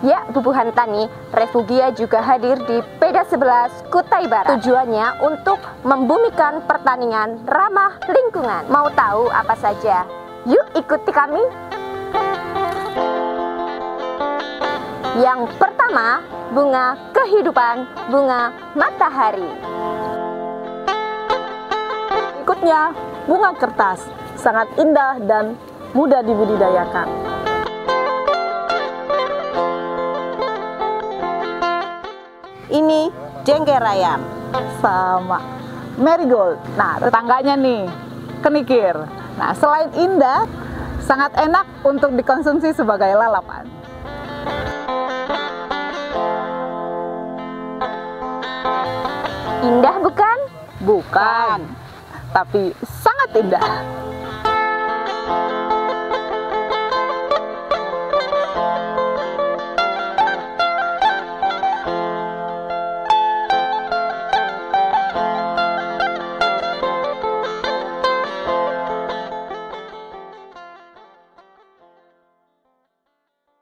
Ya, Bubuhan Tani, Refugia juga hadir di Peda 11 Kutai Barat. Tujuannya untuk membumikan pertanian ramah lingkungan. Mau tahu apa saja? Yuk ikuti kami. Yang pertama, bunga kehidupan, bunga matahari. Berikutnya, bunga kertas, sangat indah dan mudah dibudidayakan. Ini jengger ayam, sama marigold. Nah, tetangganya nih, kenikir. Nah, selain indah, sangat enak untuk dikonsumsi sebagai lalapan. Indah bukan? Bukan, tapi sangat indah.